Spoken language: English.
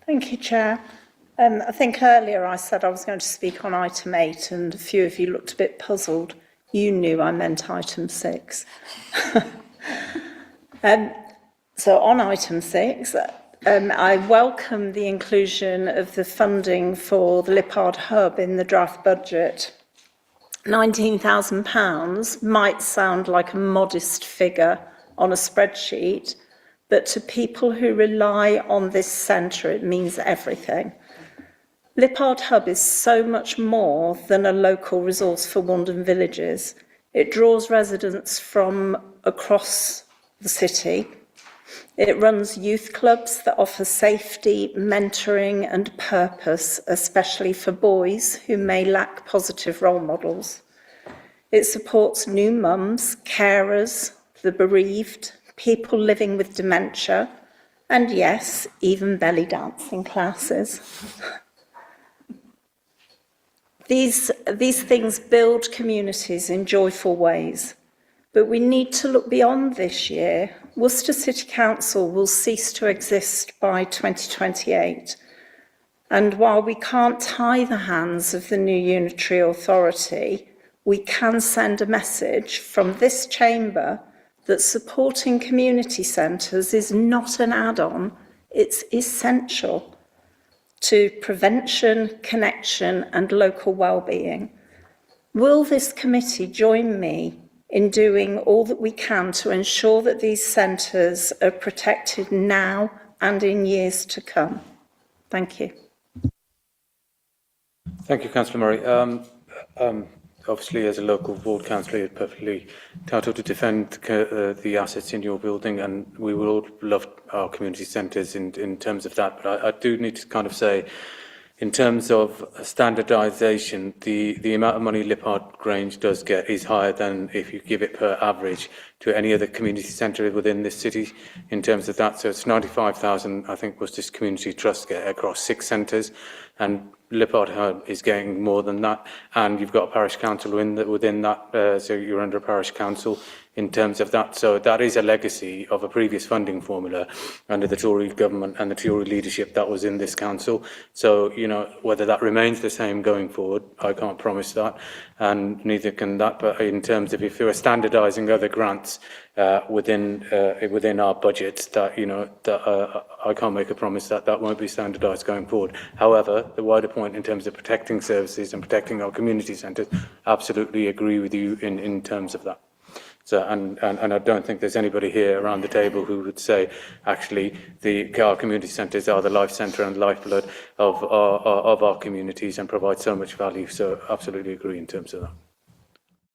Thank you, Chair. I think earlier I said I was going to speak on item 8 and a few of you looked a bit puzzled. You knew I meant item 6. So on item 6, I welcome the inclusion of the funding for the Lippard Hub in the draft budget. £19,000 might sound like a modest figure on a spreadsheet, but to people who rely on this centre, it means everything. Lippard Hub is so much more than a local resource for Wandon villages. It draws residents from across the city. It runs youth clubs that offer safety, mentoring and purpose, especially for boys who may lack positive role models. It supports new mums, carers, the bereaved, people living with dementia, and yes, even belly dancing classes. These things build communities in joyful ways, but we need to look beyond this year. Worcester City Council will cease to exist by 2028, and while we can't tie the hands of the new unitary authority, we can send a message from this chamber that supporting community centres is not an add-on, it's essential to prevention, connection and local well-being. Will this committee join me in doing all that we can to ensure that these centres are protected now and in years to come? Thank you. Thank you, Councillor Murray. Obviously, as a local ward councillor, you're perfectly entitled to defend the assets in your building, and we would all love our community centres in terms of that. But I do need to kind of say, in terms of standardisation, the amount of money Lippard Grange does get is higher than if you give it per average to any other community centre within this city in terms of that. So it's 95,000, I think, was this community trust get across 6 centres, and Lippard Hub is getting more than that, and you've got a parish council within that, so you're under a parish council in terms of that. So that is a legacy of a previous funding formula under the Tory government and the Tory leadership that was in this council. So, you know, whether that remains the same going forward, I can't promise that, and neither can that. But in terms of if they were standardising other grants within our budgets, that, you know, that I can't make a promise that that won't be standardised going forward. However, the wider point in terms of protecting services and protecting our community centres, absolutely agree with you in terms of that. So, and I don't think there's anybody here around the table who would say, actually, our community centres are the life centre and lifeblood of our communities and provide so much value. So, absolutely agree in terms of that.